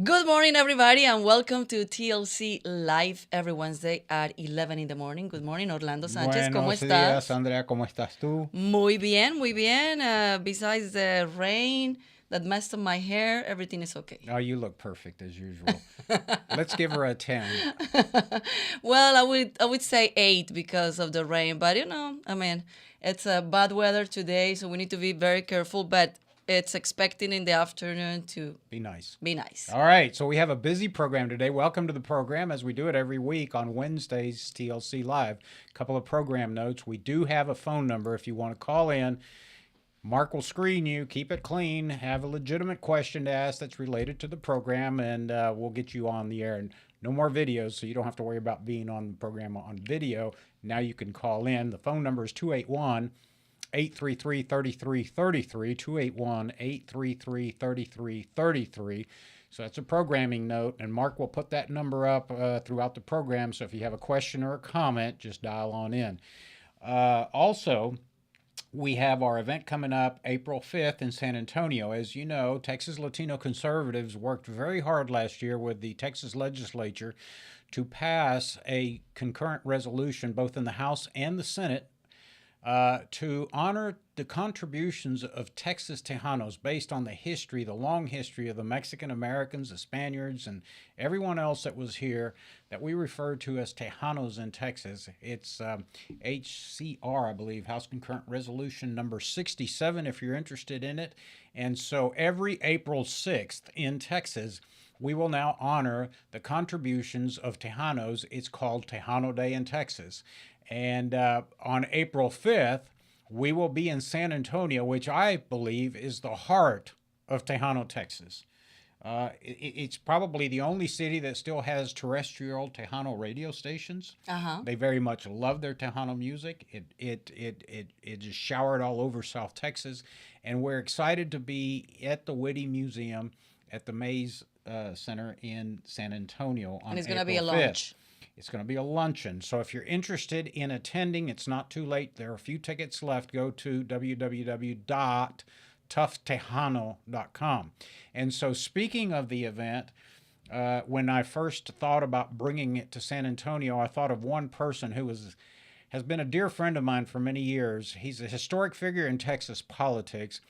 Good morning, everybody, and welcome to TLC Live every Wednesday at 11 in the morning. Good morning, Orlando Sánchez. ¿Cómo Buenos días, estás? Andrea, ¿cómo estás tú? Muy bien, muy bien. Besides the rain that messed up my hair, everything is okay. Oh, you look perfect as usual. Let's give her a 10. Well, I would say 8 because of the rain, but it's bad weather today, so we need to be very careful. But it's expecting in the afternoon to Be nice. be nice. All right, so we have a busy program today. Welcome to the program as we do it every week on Wednesdays, TLC Live. A couple of program notes. We do have a phone number if you want to call in. Mark will screen you, keep it clean, have a legitimate question to ask that's related to the program, and we'll get you on the air. And no more videos, so you don't have to worry about being on the program on video. Now you can call in. The phone number is 281 833 3333, 281 833 3333. So that's a programming note, and Mark will put that number up throughout the program. So if you have a question or a comment, just dial on in. Also, we have our event coming up April 5th in San Antonio. As you know, Texas Latino conservatives worked very hard last year with the Texas legislature to pass a concurrent resolution, both in the House and the Senate, to honor the contributions of Texas Tejanos based on the history, the long history of the Mexican Americans, the Spaniards, and everyone else that was here that we refer to as Tejanos in Texas. It's HCR, I believe, House Concurrent Resolution number 67, if you're interested in it. And so every April 6th in Texas, we will now honor the contributions of Tejanos. It's called Tejano Day in Texas. And on April 5th, we will be in San Antonio, which I believe is the heart of Tejano, Texas. It's probably the only city that still has terrestrial Tejano radio stations. Uh-huh. They very much love their Tejano music. It just showered all over South Texas, and we're excited to be at the Whitty Museum at the Mays Center in San Antonio on And it's April going to be a 5th. lunch. It's going to be a luncheon. So if you're interested in attending, it's not too late. There are a few tickets left. Go to www.toughtejano.com. And so, speaking of the event, when I first thought about bringing it to San Antonio, I thought of one person who has been a dear friend of mine for many years. He's a historic figure in Texas politics,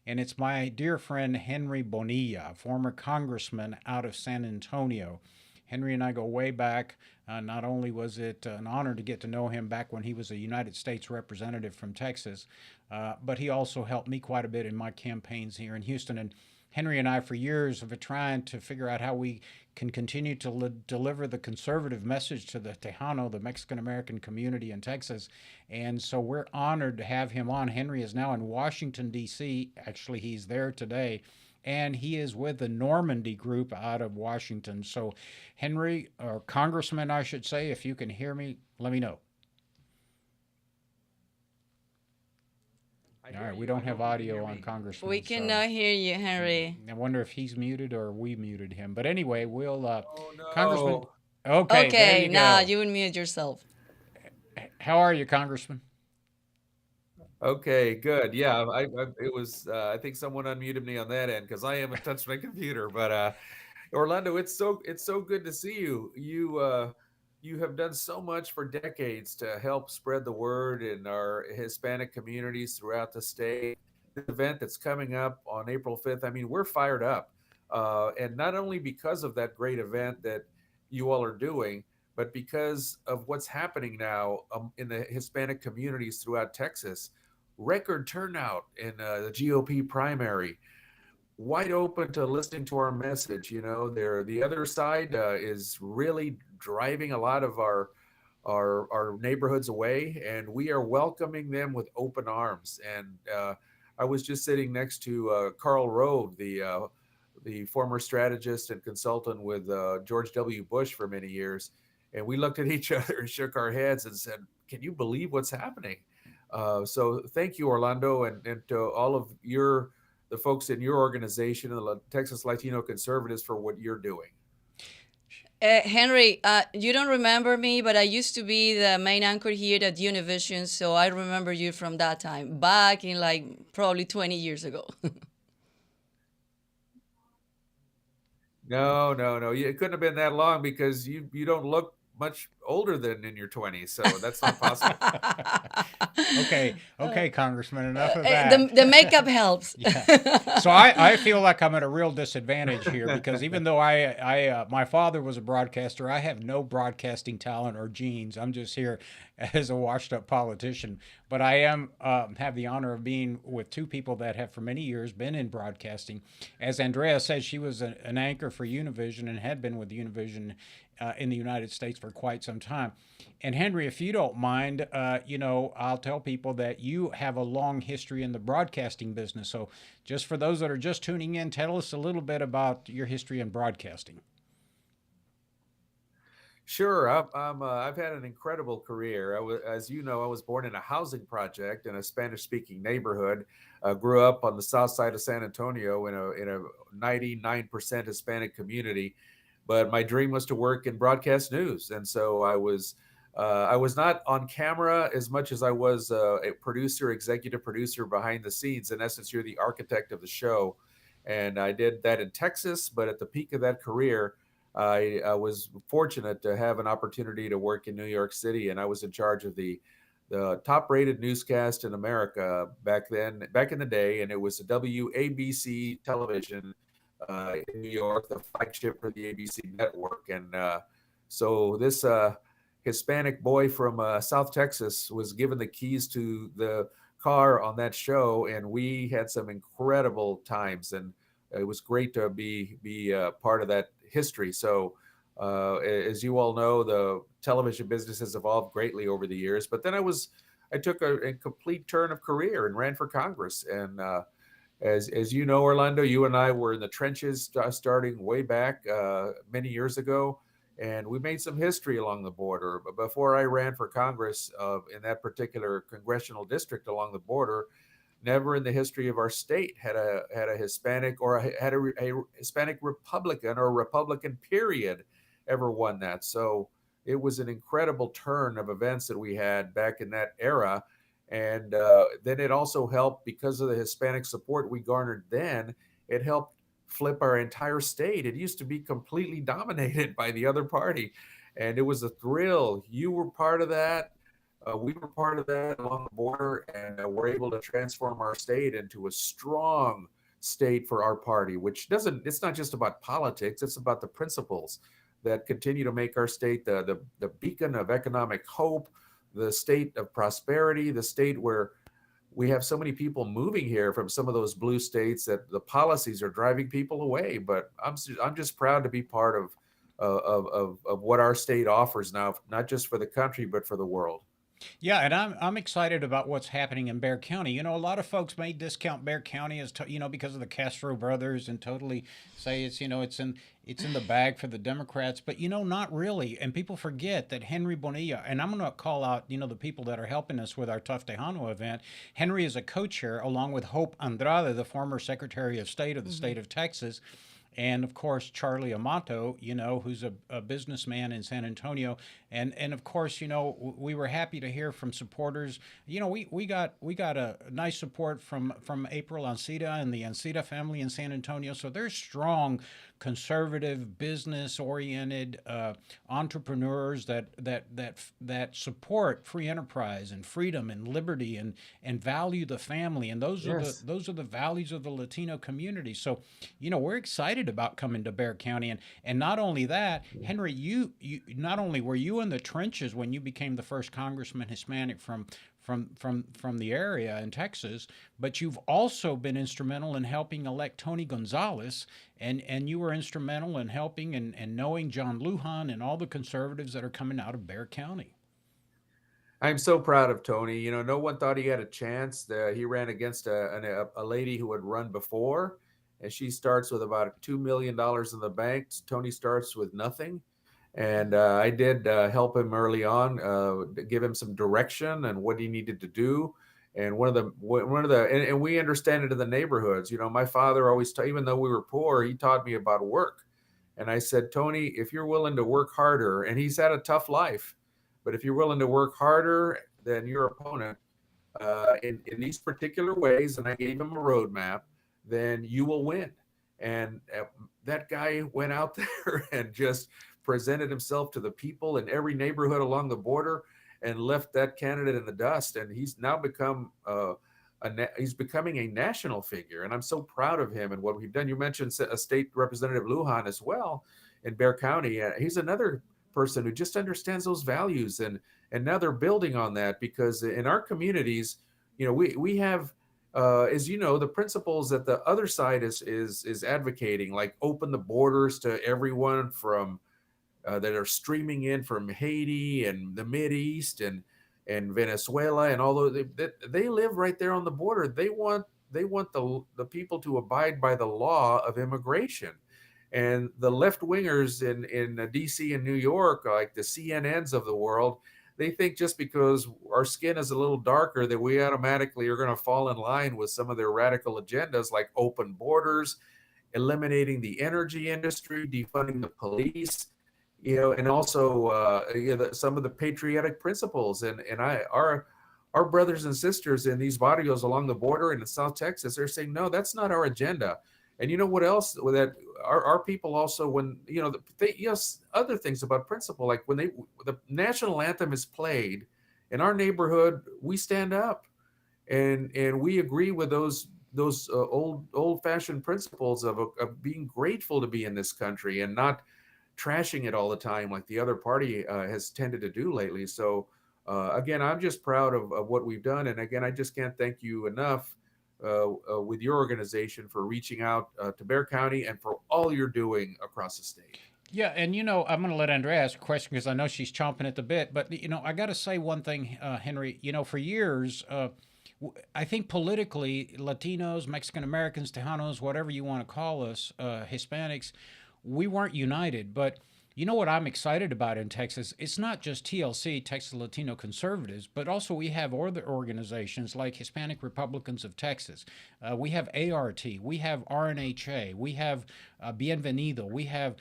and it's my dear friend Henry Bonilla, former congressman out of San Antonio. Henry and I go way back. Not only was it an honor to get to know him back when he was a United States representative from Texas, but he also helped me quite a bit in my campaigns here in Houston. And Henry and I, for years, have been trying to figure out how we can continue to deliver the conservative message to the Tejano, the Mexican American community in Texas. And so we're honored to have him on. Henry is now in Washington, D.C. Actually, he's there today, and he is with the Normandy group out of Washington. So, Henry, or Congressman, I should say, if you can hear me, let me know. All right, we don't have audio on We Congressman, so cannot hear you, Henry. I wonder if he's muted or we muted him. But anyway, we'll, Oh Congressman, no. okay, there Okay, you now go. you unmute yourself. How are you, Congressman? Okay, good. Yeah, it was. I think someone unmuted me on that end because I haven't touched my computer. But Orlando, it's so good to see you. You have done so much for decades to help spread the word in our Hispanic communities throughout the state. The event that's coming up on April 5th. I mean, we're fired up, and not only because of that great event that you all are doing, but because of what's happening now in the Hispanic communities throughout Texas. Record turnout in the GOP primary, wide open to listening to our message. You know, the other side is really driving a lot of our neighborhoods away, and we are welcoming them with open arms. And I was just sitting next to Carl Rove, the former strategist and consultant with George W. Bush for many years, and we looked at each other and shook our heads and said, "Can you believe what's happening?" So thank you, Orlando, and to all of the folks in your organization and the Texas Latino Conservatives for what you're doing. Henry, you don't remember me, but I used to be the main anchor here at Univision, so I remember you from that time, back in like probably 20 years ago. No, no, no. It couldn't have been that long because you don't look much older than in your 20s, so that's not possible. Okay, Uh, okay, Congressman, enough of that. the makeup helps. Yeah. So I feel like I'm at a real disadvantage here because even though my father was a broadcaster, I have no broadcasting talent or genes. I'm just here as a washed up politician. But I am have the honor of being with two people that have for many years been in broadcasting. As Andrea said, she was an anchor for Univision and had been with Univision in the United States for quite some time. And Henry, if you don't mind, I'll tell people that you have a long history in the broadcasting business. So, just for those that are just tuning in, tell us a little bit about your history in broadcasting. Sure, I've had an incredible career. As you know, I was born in a housing project in a Spanish-speaking neighborhood. Grew up on the south side of San Antonio in a 99% Hispanic community. But my dream was to work in broadcast news, and so I was not on camera as much as I was a producer, executive producer behind the scenes. In essence, you're the architect of the show, and I did that in Texas. But at the peak of that career, I was fortunate to have an opportunity to work in New York City, and I was in charge of the top rated newscast in America back then, back in the day, and it was WABC television in New York, the flagship for the ABC network. And so this Hispanic boy from South Texas was given the keys to the car on that show, and we had some incredible times. And it was great to be part of that history. So, as you all know, the television business has evolved greatly over the years. But then I took a complete turn of career and ran for Congress. And as you know, Orlando, you and I were in the trenches starting way back many years ago, and we made some history along the border. But before I ran for Congress in that particular congressional district along the border, never in the history of our state had a Hispanic or had a Hispanic Republican or Republican period ever won that. So it was an incredible turn of events that we had back in that era. And then it also helped because of the Hispanic support we garnered then. It helped flip our entire state. It used to be completely dominated by the other party, and it was a thrill. You were part of that. We were part of that along the border, and we're able to transform our state into a strong state for our party, which doesn't, it's not just about politics, it's about the principles that continue to make our state the beacon of economic hope, the state of prosperity, the state where we have so many people moving here from some of those blue states that the policies are driving people away. But I'm just proud to be part of what our state offers now, not just for the country, but for the world. Yeah, and I'm excited about what's happening in Bexar County. You know, a lot of folks may discount Bexar County as because of the Castro brothers and totally say it's in the bag for the Democrats, but not really. And people forget that Henry Bonilla, and I'm going to call out the people that are helping us with our Tough Tejano event. Henry is a co-chair along with Hope Andrade, the former Secretary of State of the state of Texas, and of course Charlie Amato, who's a businessman in San Antonio, and of course, we were happy to hear from supporters. We got a nice support from April Ancida and the Ancida family in San Antonio. So there's strong conservative, business-oriented entrepreneurs that support free enterprise and freedom and liberty and value the family, and Yes. those are the values of the Latino community. So, we're excited about coming to Bexar County, and not only that, Henry, you not only were you in the trenches when you became the first congressman Hispanic from the area in Texas, but you've also been instrumental in helping elect Tony Gonzalez, and you were instrumental in helping and knowing John Lujan and all the conservatives that are coming out of Bexar County. I'm so proud of Tony. No one thought he had a chance. He ran against a lady who had run before, and she starts with about $2 million in the bank. Tony starts with nothing, and I did help him early on, give him some direction and what he needed to do. And and we understand it in the neighborhoods. My father always, even though we were poor, he taught me about work. And I said, Tony, if you're willing to work harder, and he's had a tough life, but if you're willing to work harder than your opponent in these particular ways, and I gave him a roadmap, then you will win. And that guy went out there and just presented himself to the people in every neighborhood along the border and left that candidate in the dust. And he's now become he's becoming a national figure. And I'm so proud of him and what we've done. You mentioned State Representative Lujan as well in Bexar County. He's another person who just understands those values, and now they're building on that, because in our communities, we have as you know, the principles that the other side is advocating, like open the borders to everyone from that are streaming in from Haiti and the Mid East and Venezuela, and although they live right there on the border, they want the people to abide by the law of immigration. And the left wingers in DC and New York, like the CNNs of the world, they think just because our skin is a little darker that we automatically are going to fall in line with some of their radical agendas, like open borders, eliminating the energy industry, defunding the police, and also some of the patriotic principles. And our brothers and sisters in these barrios along the border and in South Texas, they're saying, no, that's not our agenda. And you know what else? That our people also, when yes, other things about principle, like when the national anthem is played in our neighborhood, we stand up and we agree with those old fashioned principles of being grateful to be in this country and not trashing it all the time like the other party has tended to do lately. So again, I'm just proud of what we've done, and again, I just can't thank you enough with your organization for reaching out to Bexar County and for all you're doing across the state. Yeah, and I'm going to let Andrea ask a question because I know she's chomping at the bit. But I got to say one thing, Henry. For years, I think politically, Latinos, Mexican Americans, Tejanos, whatever you want to call us, Hispanics, we weren't united. But you know what I'm excited about in Texas? It's not just TLC, Texas Latino Conservatives, but also we have other organizations like Hispanic Republicans of Texas. We have ART, we have RNHA, we have Bienvenido, we have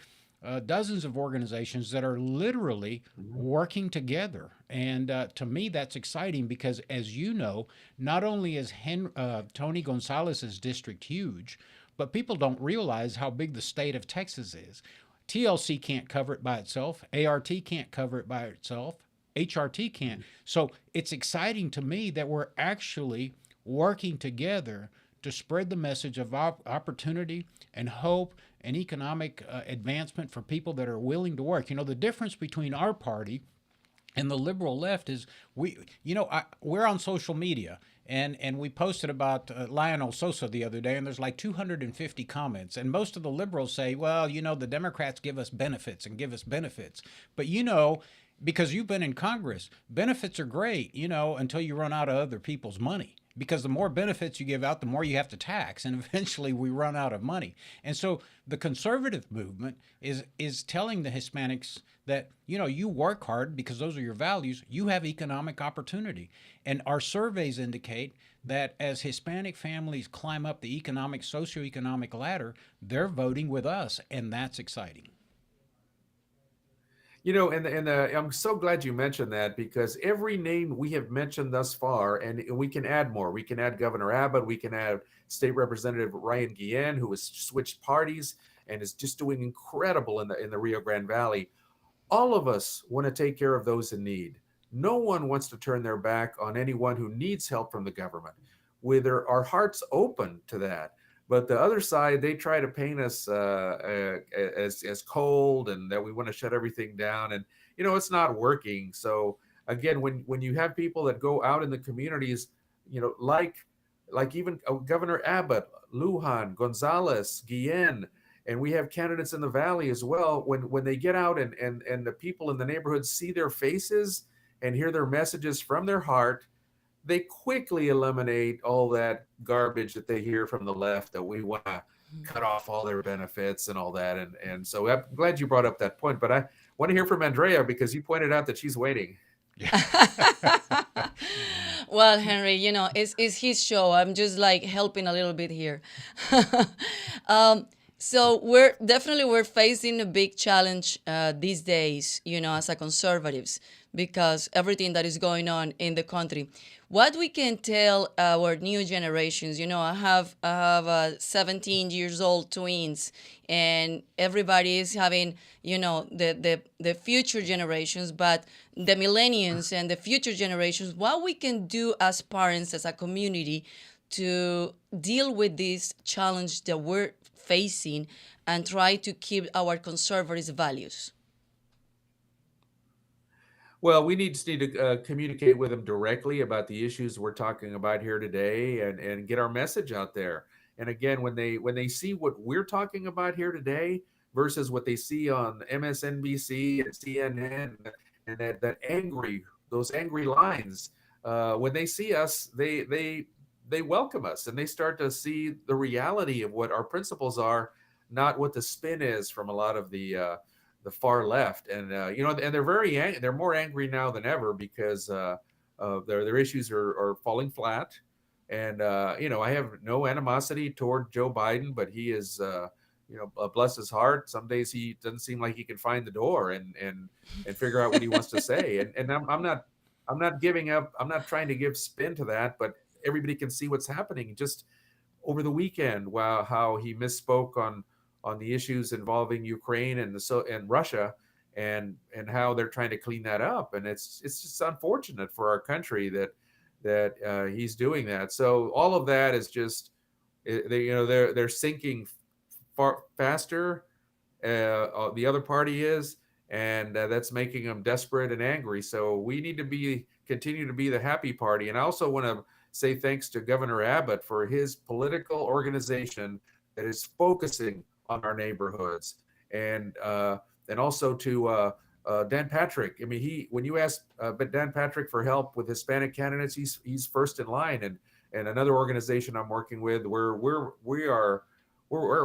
dozens of organizations that are literally Mhm. working together. And to me, that's exciting because, as you know, not only is Tony Gonzalez's district huge, but people don't realize how big the state of Texas is. TLC can't cover it by itself. ART can't cover it by itself. HRT can't. So it's exciting to me that we're actually working together to spread the message of opportunity and hope and economic advancement for people that are willing to work. The difference between our party and the liberal left is we're on social media, and we posted about Lionel Sosa the other day, and there's like 250 comments, and most of the liberals say, well, the Democrats give us benefits and give us benefits, but because you've been in Congress, benefits are great, until you run out of other people's money. Because the more benefits you give out, the more you have to tax, and eventually we run out of money. And so the conservative movement is telling the Hispanics that you work hard because those are your values. You have economic opportunity, and our surveys indicate that as Hispanic families climb up the socioeconomic ladder, they're voting with us, and that's exciting. And I'm so glad you mentioned that, because every name we have mentioned thus far, and we can add more. We can add Governor Abbott. We can add State Representative Ryan Guillen, who has switched parties and is just doing incredible in the Rio Grande Valley. All of us want to take care of those in need. No one wants to turn their back on anyone who needs help from the government. Whether our hearts open to that, but the other side, they try to paint us as cold and that we want to shut everything down, and it's not working. So again, when you have people that go out in the communities, like even Governor Abbott, Lujan, Gonzalez, Guillen, and we have candidates in the valley as well. When they get out and the people in the neighborhood see their faces and hear their messages from their heart, they quickly eliminate all that garbage that they hear from the left, that we want to cut off all their benefits and all that. And so I'm glad you brought up that point. But I want to hear from Andrea, because you pointed out that she's waiting. Well, Henry, it's his show. I'm just like helping a little bit here. So we're facing a big challenge these days, as a conservatives, because everything that is going on in the country. What we can tell our new generations, I have 17 years old twins, and everybody is having, the future generations, but the millennials and the future generations, what we can do as parents, as a community, to deal with this challenge that we're facing and try to keep our conservative values. Well, we just need to communicate with them directly about the issues we're talking about here today, and get our message out there. And again, when they see what we're talking about here today versus what they see on MSNBC and CNN, and that angry those angry lines, when they see us, they welcome us, and they start to see the reality of what our principles are, not what the spin is from a lot of the far left. And and they're more angry now than ever because their issues are falling flat. And I have no animosity toward Joe Biden, but he is bless his heart, some days he doesn't seem like he can find the door and figure out what he wants to say. And I'm not giving up. I'm not trying to give spin to that, but everybody can see what's happening. Just over the weekend, wow, how he misspoke on the issues involving Ukraine and Russia, and how they're trying to clean that up. And it's just unfortunate for our country that he's doing that. So all of that is just they're sinking far faster. The other party is, and that's making them desperate and angry. So we need to continue to be the happy party. And I also want to say thanks to Governor Abbott for his political organization that is focusing on our neighborhoods, and also to Dan Patrick. I mean, when you ask Dan Patrick for help with Hispanic candidates, he's first in line. And another organization I'm working with, we're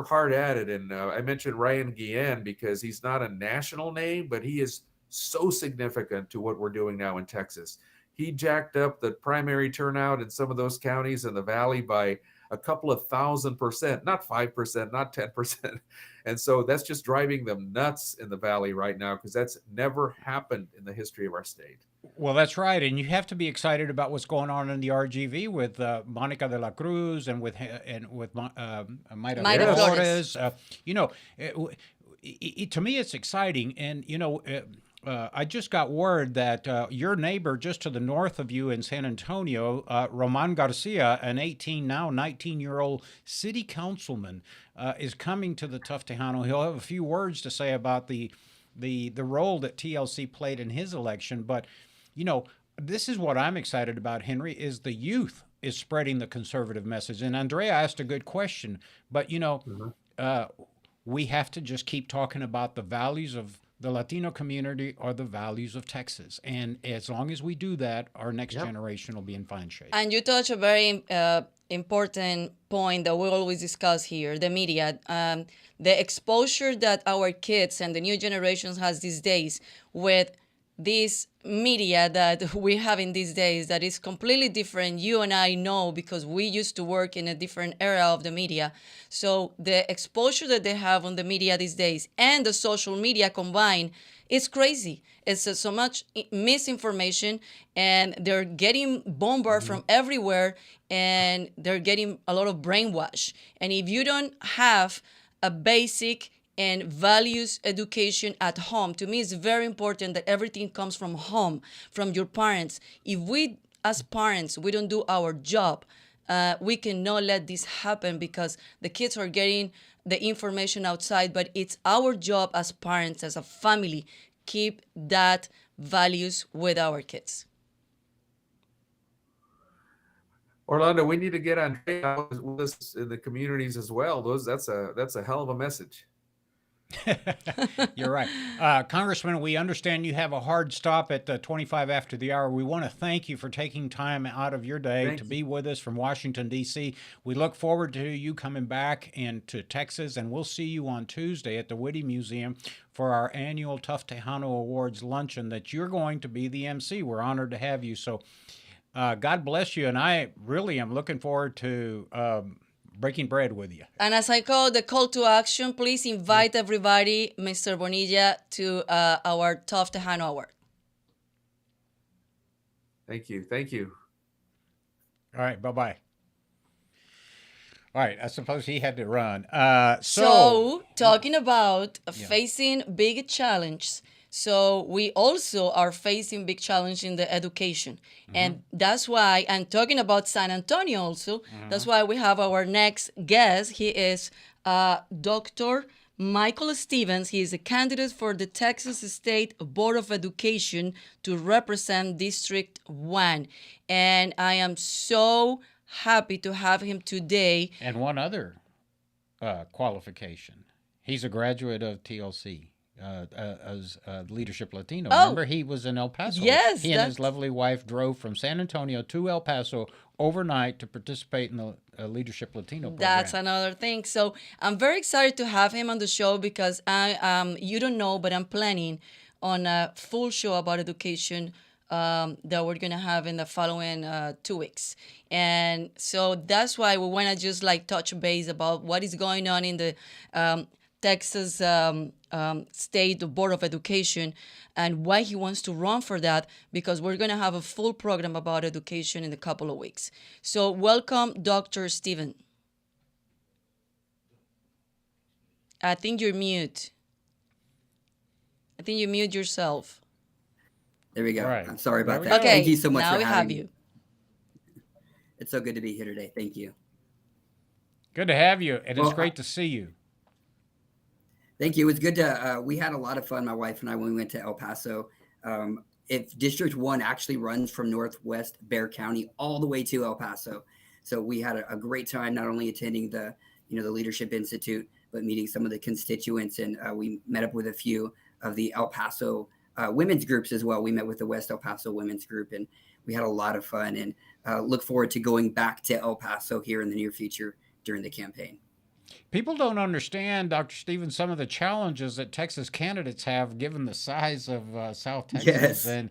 hard at it. And I mentioned Ryan Guillen because he's not a national name, but he is so significant to what we're doing now in Texas. He jacked up the primary turnout in some of those counties in the Valley by a couple of 1,000%, not 5%, not 10%. And so that's just driving them nuts in the Valley right now, because that's never happened in the history of our state. Well, that's right, and you have to be excited about what's going on in the RGV with Monica de la Cruz and with Mayra Mayra Flores. Flores. To me, it's exciting, and I just got word that your neighbor just to the north of you in San Antonio, Roman Garcia, an 19-year-old city councilman, is coming to the Tough Tejano. He'll have a few words to say about the role that TLC played in his election. But, this is what I'm excited about, Henry, is the youth is spreading the conservative message. And Andrea asked a good question, but, we have to just keep talking about the values of the Latino community or the values of Texas. And as long as we do that, our next generation will be in fine shape. And you touch a very important point that we always discuss here, the media. The exposure that our kids and the new generations has these days with this media that we have in these days that is completely different. You and I know because we used to work in a different era of the media. So the exposure that they have on the media these days and the social media combined, it's crazy. It's so much misinformation, and they're getting bombarded from everywhere, and they're getting a lot of brainwash. And if you don't have a basic and values education at home, to me it's very important that everything comes from home, from your parents. If we as parents, we don't do our job, we cannot let this happen, because the kids are getting the information outside, but it's our job as parents, as a family, keep that values with our kids. Orlando, we need to get on with us in the communities as well. That's a hell of a message. You're right. Congressman, we understand you have a hard stop at 25 after the hour. We want to thank you for taking time out of your day to be with us from Washington, D.C. We look forward to you coming back to Texas, and we'll see you on Tuesday at the Whitty Museum for our annual Tough Tejano Awards luncheon that you're going to be the MC. We're honored to have you. So God bless you, and I really am looking forward to breaking bread with you. And as I call the call to action, please invite everybody, Mr. Bonilla, to our Tough Tejano Award. Thank you. Thank you. All right, bye bye. All right, I suppose he had to run. So, talking about Yeah. facing big challenges, so we also are facing big challenge in the education, and that's why I'm talking about San Antonio also. That's why we have our next guest. He is Dr. Michael Stevens. He is a candidate for the Texas State Board of Education to represent District 1, and I am so happy to have him today. And one other qualification. He's a graduate of TLC as Leadership Latino. Oh, Remember, he was in El Paso. yes, He and his that's lovely wife drove from San Antonio to El Paso overnight to participate in the Leadership Latino program. that's another thing. So I'm very excited to have him on the show because you don't know, but I'm planning on a full show about education that we're gonna have in the following 2 weeks, and so that's why we want to just like touch base about what is going on in the Texas State Board of Education and why he wants to run for that because we're going to have a full program about education in a couple of weeks. So, welcome, Dr. Steven. I think you're mute. I think you mute yourself. There we go. All right. I'm sorry There about we that. go. Okay, Thank you so much now for we having have me. you. It's so good to be here today. Thank you. Good to have you, and it's Well, great to see you. thank you. It was good to. We had a lot of fun, my wife and I, when we went to El Paso. If District 1 actually runs from Northwest Bexar County all the way to El Paso, so we had a great time not only attending the the Leadership Institute, but meeting some of the constituents, and we met up with a few of the El Paso women's groups as well. We met with the West El Paso Women's Group, and we had a lot of fun. And look forward to going back to El Paso here in the near future during the campaign. People don't understand, Dr. Stevens, some of the challenges that Texas candidates have given the size of South Texas. Yes. And,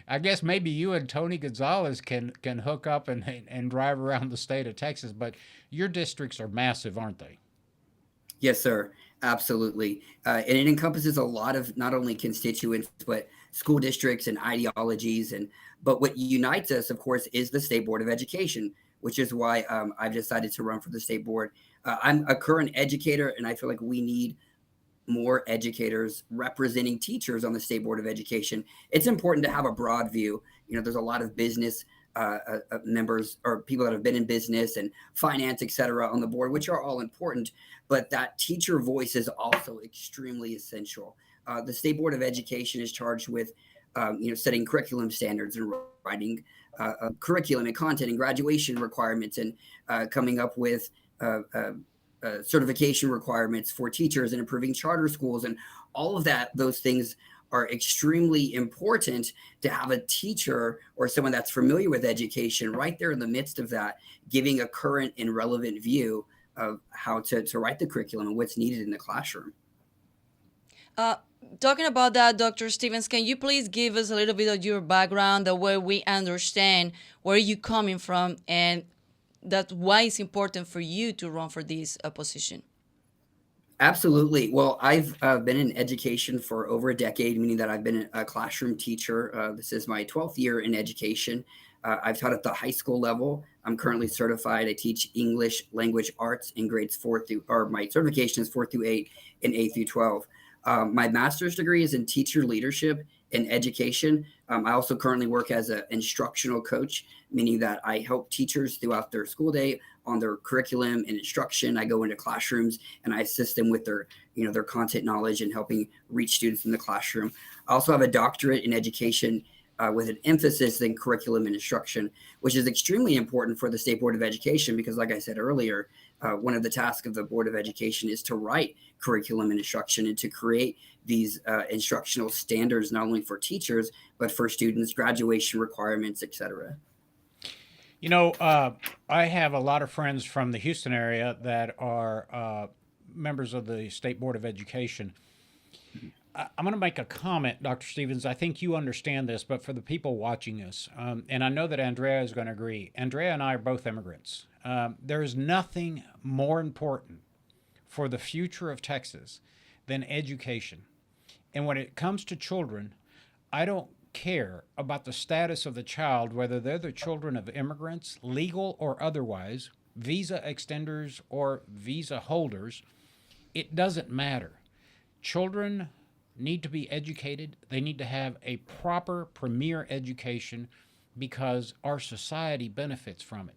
I guess maybe you and Tony Gonzalez can hook up and drive around the state of Texas, but your districts are massive, aren't they? Yes, sir. Absolutely. And it encompasses a lot of not only constituents, but school districts and ideologies. But what unites us, of course, is the State Board of Education, which is why I've decided to run for the state board. I'm a current educator, and I feel like we need more educators representing teachers on the State Board of Education. It's important to have a broad view. There's a lot of business members or people that have been in business and finance, et cetera, on the board, which are all important. But that teacher voice is also extremely essential. The State Board of Education is charged with, setting curriculum standards and writing curriculum and content and graduation requirements and coming up with certification requirements for teachers and improving charter schools and all of that. Those things are extremely important to have a teacher or someone that's familiar with education right there in the midst of that, giving a current and relevant view of how to write the curriculum and what's needed in the classroom. Talking about that, Dr. Stevens, can you please give us a little bit of your background, the way we understand where you're coming from, and that why it's important for you to run for this position? Absolutely. Well, I've been in education for over a decade, meaning that I've been a classroom teacher. This is my 12th year in education. I've taught at the high school level. I'm currently certified. I teach English language arts in grades 4 through, or my certification is 4 through 8 and 8 through 12. My master's degree is in teacher leadership and education. I also currently work as an instructional coach, meaning that I help teachers throughout their school day on their curriculum and instruction. I go into classrooms and I assist them with their content knowledge and helping reach students in the classroom. I also have a doctorate in education with an emphasis in curriculum and instruction, which is extremely important for the State Board of Education because, like I said earlier, one of the tasks of the Board of Education is to write curriculum and instruction and to create these instructional standards, not only for teachers, but for students, graduation requirements, et cetera. I have a lot of friends from the Houston area that are members of the State Board of Education. I'm going to make a comment, Dr. Stevens. I think you understand this, but for the people watching us, and I know that Andrea is going to agree. Andrea and I are both immigrants. There is nothing more important for the future of Texas than education. And when it comes to children, I don't care about the status of the child, whether they're the children of immigrants, legal or otherwise, visa extenders or visa holders, it doesn't matter. Children need to be educated. They need to have a proper premier education because our society benefits from it.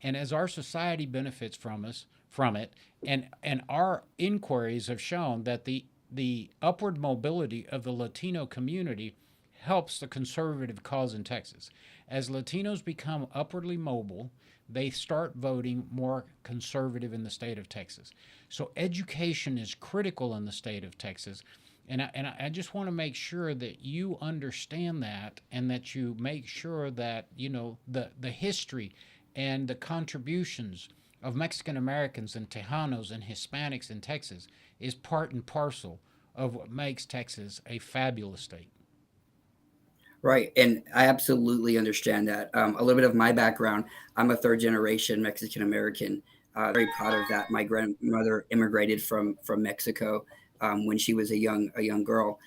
And as our society benefits from it, and our inquiries have shown that the upward mobility of the Latino community helps the conservative cause in Texas. As Latinos become upwardly mobile, they start voting more conservative in the state of Texas. So education is critical in the state of Texas. And I just want to make sure that you understand that, and that you make sure that, the history and the contributions of Mexican Americans and Tejanos and Hispanics in Texas is part and parcel of what makes Texas a fabulous state. Right. And I absolutely understand that. A little bit of my background, I'm a third generation Mexican American. Very proud of that. My grandmother immigrated from Mexico when she was a young girl.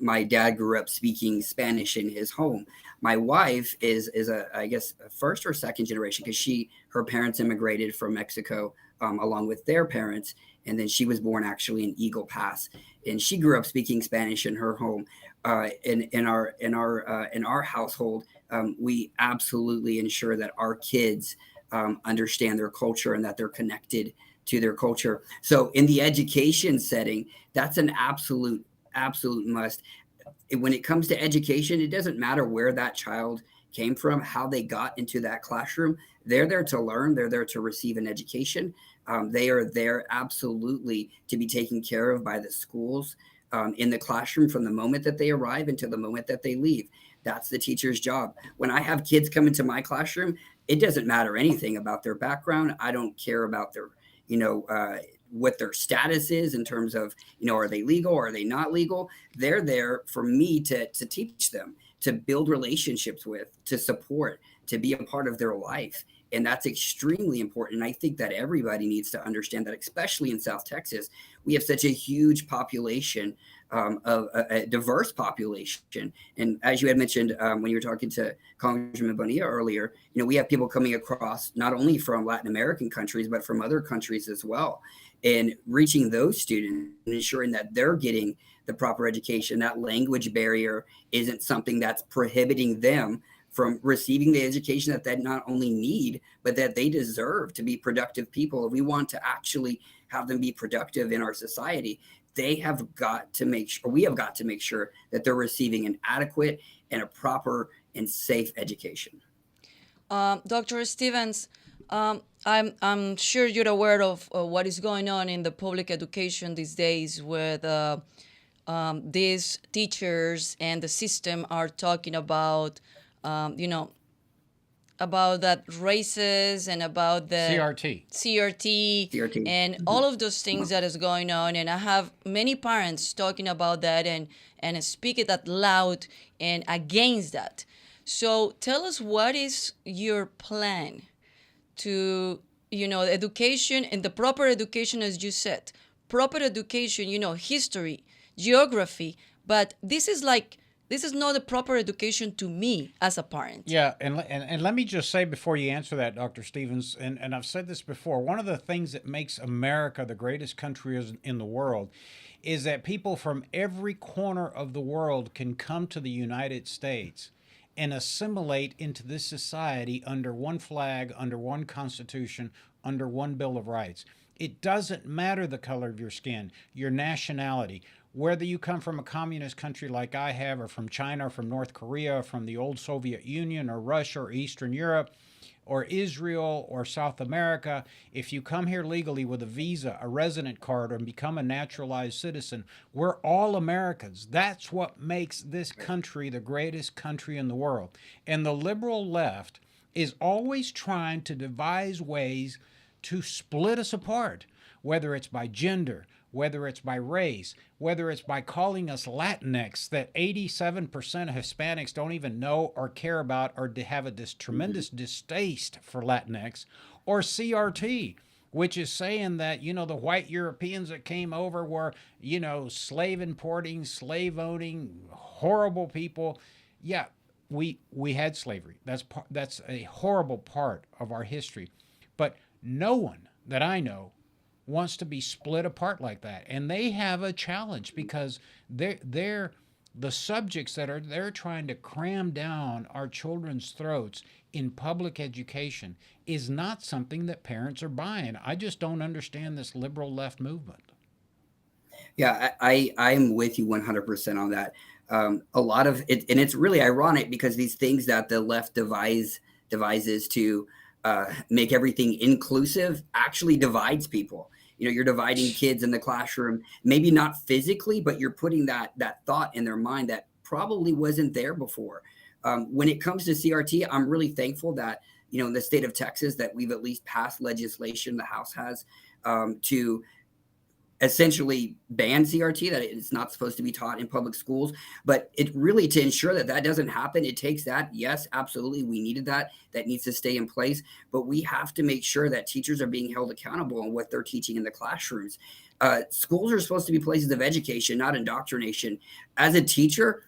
My dad grew up speaking Spanish in his home. My wife is I guess a first or second generation, because her parents immigrated from Mexico along with their parents, and then she was born actually in Eagle Pass, and she grew up speaking Spanish in her home. In our household, we absolutely ensure that our kids understand their culture and that they're connected to their culture. So in the education setting, that's an absolute must. When it comes to education, it doesn't matter where that child came from, how they got into that classroom. They're there to learn. They're there to receive an education. They are there absolutely to be taken care of by the schools in the classroom from the moment that they arrive until the moment that they leave. That's the teacher's job. When I have kids come into my classroom, it doesn't matter anything about their background. I don't care about their, what their status is in terms of, are they legal or are they not legal? They're there for me to teach them, to build relationships with, to support, to be a part of their life. And that's extremely important. And I think that everybody needs to understand that, especially in South Texas, we have such a huge population, of a diverse population. And as you had mentioned when you were talking to Congressman Bonilla earlier, we have people coming across not only from Latin American countries, but from other countries as well. And reaching those students and ensuring that they're getting the proper education, that language barrier isn't something that's prohibiting them from receiving the education that they not only need, but that they deserve to be productive people. If we want to actually have them be productive in our society, we have got to make sure that they're receiving an adequate and a proper and safe education. Dr. Stevens, I'm sure you're aware of what is going on in the public education these days, with these teachers and the system are talking about, about that races and about the CRT and all of those things that is going on. And I have many parents talking about that and speak it out loud and against that. So tell us, what is your plan to, education, and the proper education, as you said, proper education, history, geography, but this is not the proper education to me as a parent. Yeah, and let me just say before you answer that, Dr. Stevens, and I've said this before, one of the things that makes America the greatest country in the world is that people from every corner of the world can come to the United States and assimilate into this society under one flag, under one constitution, under one Bill of Rights. It doesn't matter the color of your skin, your nationality, whether you come from a communist country like I have, or from China, or from North Korea, or from the old Soviet Union, or Russia, or Eastern Europe, or Israel, or South America. If you come here legally with a visa, a resident card, and become a naturalized citizen, we're all Americans. That's what makes this country the greatest country in the world. And the liberal left is always trying to devise ways to split us apart, whether it's by gender, whether it's by race, whether it's by calling us Latinx, that 87% of Hispanics don't even know or care about, or have a tremendous distaste for Latinx, or CRT, which is saying that, the white Europeans that came over were, slave importing, slave owning, horrible people. Yeah, we had slavery. That's a horrible part of our history, but no one that I know wants to be split apart like that, and they have a challenge because they're the subjects that are they're trying to cram down our children's throats in public education is not something that parents are buying. I just don't understand this liberal left movement. Yeah, I'm with you 100% on that. A lot of it, and it's really ironic because these things that the left devises to make everything inclusive actually divides people. You're dividing kids in the classroom, maybe not physically, but you're putting that thought in their mind that probably wasn't there before. When it comes to CRT, I'm really thankful that in the state of Texas that we've at least passed legislation. The House has to essentially ban CRT, that it's not supposed to be taught in public schools. But it really, to ensure that that doesn't happen, it takes that. Yes, absolutely. We needed that. That needs to stay in place. But we have to make sure that teachers are being held accountable on what they're teaching in the classrooms. Schools are supposed to be places of education, not indoctrination. As a teacher,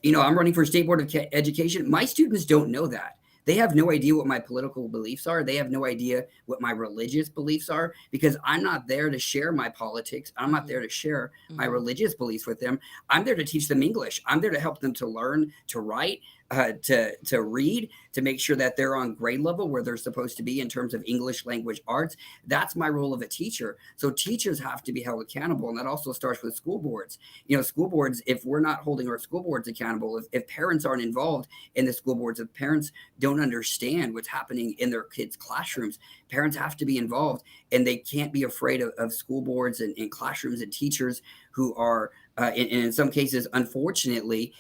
I'm running for state board of education. My students don't know that. They have no idea what my political beliefs are. They have no idea what my religious beliefs are because I'm not there to share my politics. I'm not there to share my religious beliefs with them. I'm there to teach them English. I'm there to help them to learn, to write, to read, to make sure that they're on grade level where they're supposed to be in terms of English language arts. That's my role of a teacher. So teachers have to be held accountable. And that also starts with school boards. School boards, if we're not holding our school boards accountable, if parents aren't involved in the school boards, if parents don't understand what's happening in their kids' classrooms, parents have to be involved, and they can't be afraid of school boards and classrooms and teachers who are and in some cases, unfortunately,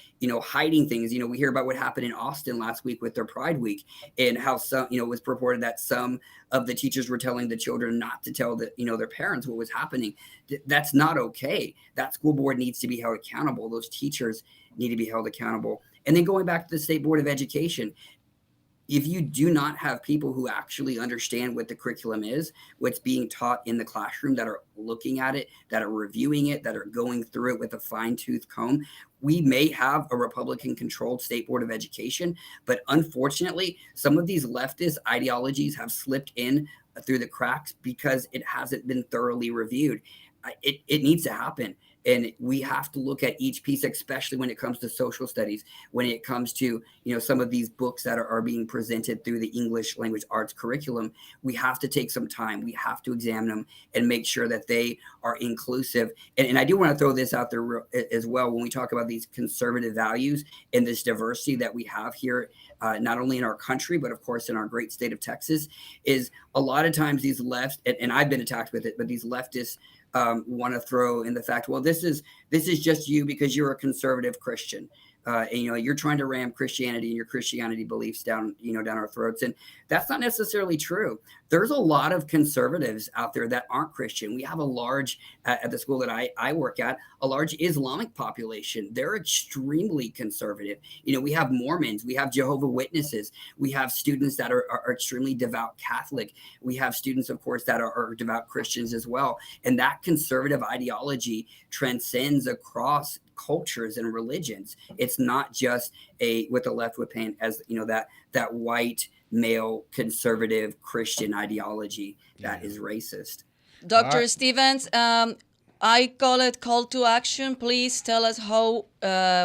hiding things. We hear about what happened in Austin last week with their Pride Week, and how some, it was reported that some of the teachers were telling the children not to tell their parents what was happening. That's not okay. That school board needs to be held accountable. Those teachers need to be held accountable. And then going back to the State Board of Education, if you do not have people who actually understand what the curriculum is, what's being taught in the classroom, that are looking at it, that are reviewing it, that are going through it with a fine-tooth comb, we may have a Republican-controlled state board of education. But unfortunately, some of these leftist ideologies have slipped in through the cracks because it hasn't been thoroughly reviewed. It needs to happen. And we have to look at each piece, especially when it comes to social studies, when it comes to, some of these books that are being presented through the English language arts curriculum. We have to take some time. We have to examine them and make sure that they are inclusive. And I do want to throw this out there as well. When we talk about these conservative values and this diversity that we have here, not only in our country, but of course in our great state of Texas, is a lot of times these left, and I've been attacked with it, but these leftists want to throw in the fact, well, this is just you because you're a conservative Christian. And you're trying to ram Christianity and your Christianity beliefs down our throats. And that's not necessarily true. There's a lot of conservatives out there that aren't Christian. We have a large, at the school that I work at, a large Islamic population. They're extremely conservative. We have Mormons, we have Jehovah Witnesses, we have students that are extremely devout Catholic. We have students, of course, that are devout Christians as well. And that conservative ideology transcends across cultures and religions. It's not just what the left would paint as that white male conservative Christian ideology that is racist. Dr. Stevens, I call it call to action. Please tell us how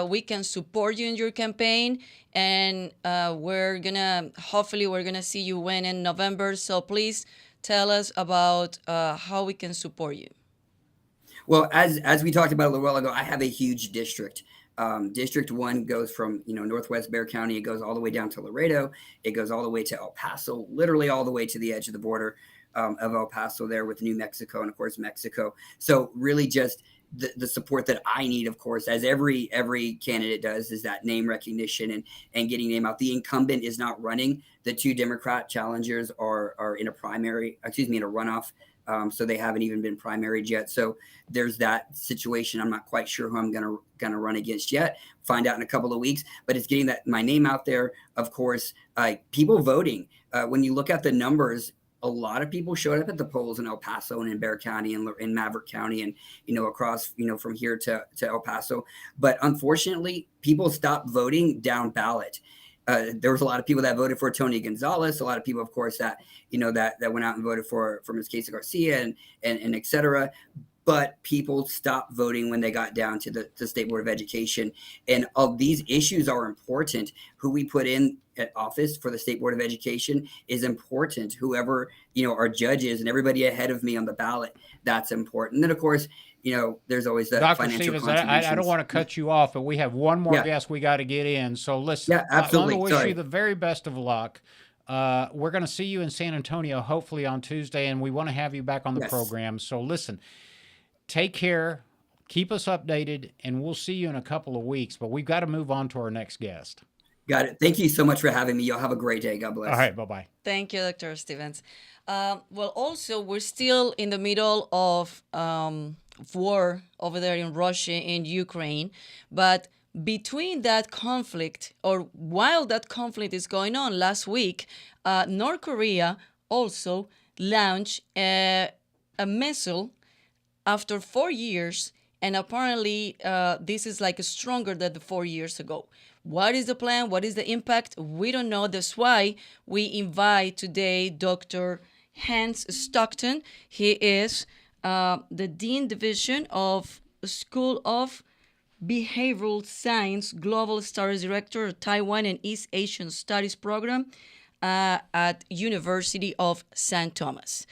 we can support you in your campaign, and hopefully we're gonna see you win in November. So please tell us about how we can support you. Well, as we talked about a little while ago, I have a huge district. District 1 goes from Northwest Bexar County. It goes all the way down to Laredo. It goes all the way to El Paso, literally all the way to the edge of the border of El Paso there with New Mexico and, of course, Mexico. So really just the support that I need, of course, as every candidate does, is that name recognition and getting name out. The incumbent is not running. The two Democrat challengers are in a runoff. So they haven't even been primaried yet. So there's that situation. I'm not quite sure who I'm gonna run against yet. Find out in a couple of weeks. But it's getting my name out there. Of course, people voting. When you look at the numbers, a lot of people showed up at the polls in El Paso and in Bexar County and in Maverick County and, across, from here to El Paso. But unfortunately, people stopped voting down ballot. There was a lot of people that voted for Tony Gonzalez, a lot of people, of course, that, that went out and voted for Ms. Casey Garcia and et cetera. But people stopped voting when they got down to the State Board of Education. And all these issues are important. Who we put in at office for the State Board of Education is important. Whoever, our judges and everybody ahead of me on the ballot, that's important. And then, of course, there's always the Dr. financial Stevens, contributions. I don't want to cut you off, but we have one more guest we got to get in. So listen, yeah, absolutely. I want to wish you the very best of luck. We're going to see you in San Antonio, hopefully on Tuesday, and we want to have you back on the program. So listen, take care, keep us updated, and we'll see you in a couple of weeks. But we've got to move on to our next guest. Got it. Thank you so much for having me. Y'all have a great day. God bless. All right, bye-bye. Thank you, Dr. Stevens. Well, also, we're still in the middle of war over there in Russia and Ukraine. But between that conflict, or while that conflict is going on, last week, North Korea also launched a missile after 4 years, and apparently this is like stronger than the 4 years ago. What is the plan? What is the impact? We don't know. That's why we invite today Dr. Hans Stockton. He is the Dean Division of School of Behavioral Science, Global Studies Director, Taiwan and East Asian Studies Program at University of St. Thomas.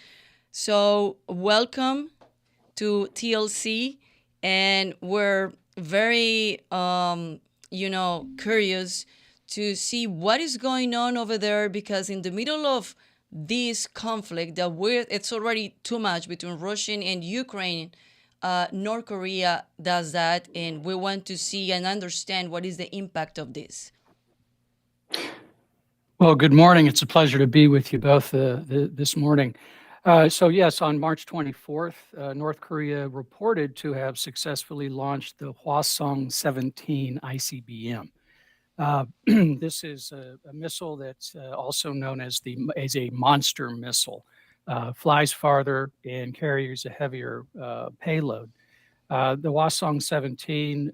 So welcome to TLC, and we're very curious to see what is going on over there, because in the middle of this conflict it's already too much between Russia and Ukraine, North Korea does that, and we want to see and understand what is the impact of this. Well, good morning. It's a pleasure to be with you both this morning. So yes, on March 24th, North Korea reported to have successfully launched the Hwasong-17 ICBM. This is a missile that's also known as a monster missile. Flies farther and carries a heavier payload. The Hwasong-17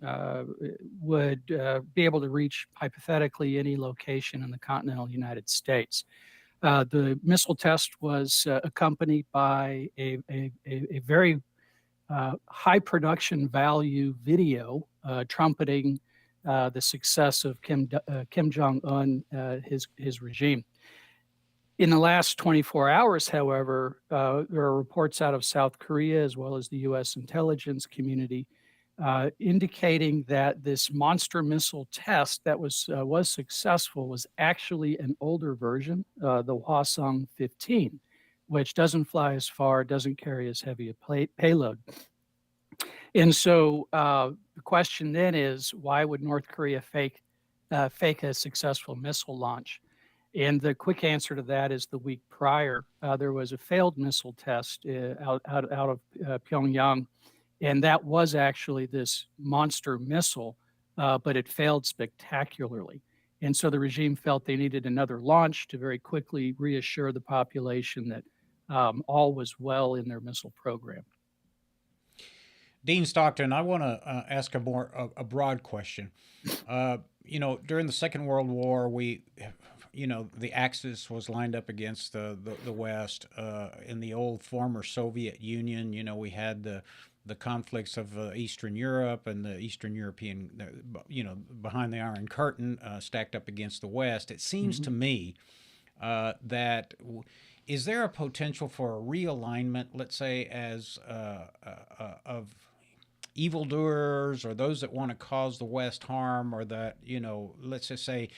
would be able to reach hypothetically any location in the continental United States. The missile test was accompanied by a very high production value video trumpeting the success of Kim Jong-un, his regime. In the last 24 hours, however, there are reports out of South Korea as well as the U.S. intelligence community indicating that this monster missile test that was successful was actually an older version, the Hwasong-15, which doesn't fly as far, doesn't carry as heavy a payload. And so the question then is, why would North Korea fake a successful missile launch? And the quick answer to that is the week prior, there was a failed missile test out of Pyongyang. And that was actually this monster missile, but it failed spectacularly. And so the regime felt they needed another launch to very quickly reassure the population that all was well in their missile program. Dean Stockton, I want to ask a broad question. During the Second World War, the Axis was lined up against the West. In the old former Soviet Union, we had the conflicts of Eastern Europe and the Eastern European, behind the Iron Curtain, stacked up against the West. It seems to me that is there a potential for a realignment, let's say, as of evildoers or those that want to cause the West harm, or that, let's just say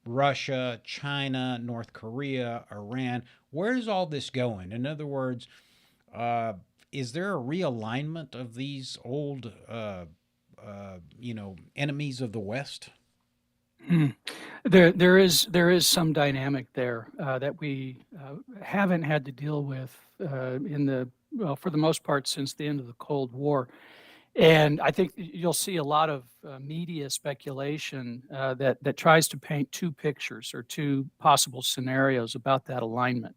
Russia, China, North Korea, Iran, where's all this going? In other words, is there a realignment of these old, enemies of the West? There is some dynamic there that we haven't had to deal with for the most part since the end of the Cold War. And I think you'll see a lot of media speculation that tries to paint two pictures or two possible scenarios about that alignment.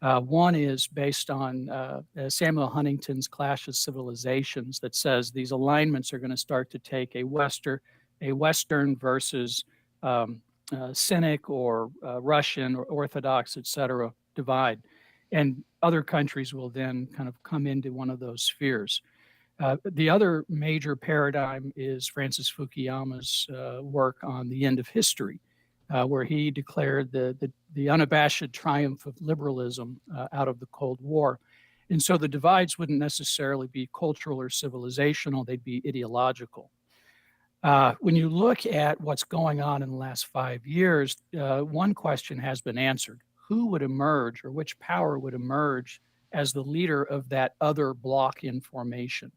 One is based on Samuel Huntington's Clash of Civilizations that says these alignments are going to start to take a Western versus Cynic or Russian or Orthodox, et cetera, divide. And other countries will then kind of come into one of those spheres. The other major paradigm is Francis Fukuyama's work on the end of history, where he declared the unabashed triumph of liberalism out of the Cold War. And so the divides wouldn't necessarily be cultural or civilizational, they'd be ideological. When you look at what's going on in the last 5 years, one question has been answered. Who would emerge, or which power would emerge as the leader of that other bloc in formation?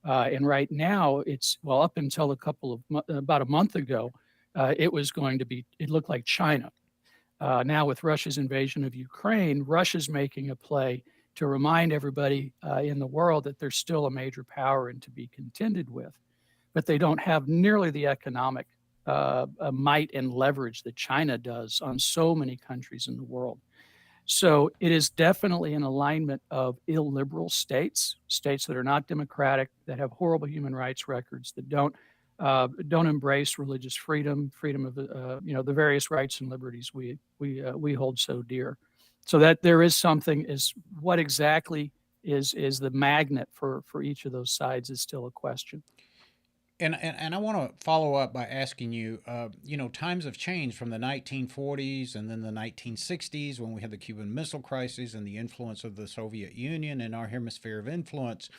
And right now, up until about a month ago, it looked like China. Now, with Russia's invasion of Ukraine, Russia's making a play to remind everybody in the world that there's still a major power and to be contended with. But they don't have nearly the economic might and leverage that China does on so many countries in the world. So it is definitely an alignment of illiberal states that are not democratic, that have horrible human rights records, that don't embrace religious freedom of the various rights and liberties we hold so dear. So that there is something is what exactly is the magnet for each of those sides is still a question. And I want to follow up by asking you, times have changed from the 1940s and then the 1960s when we had the Cuban Missile Crisis and the influence of the Soviet Union in our hemisphere of influence.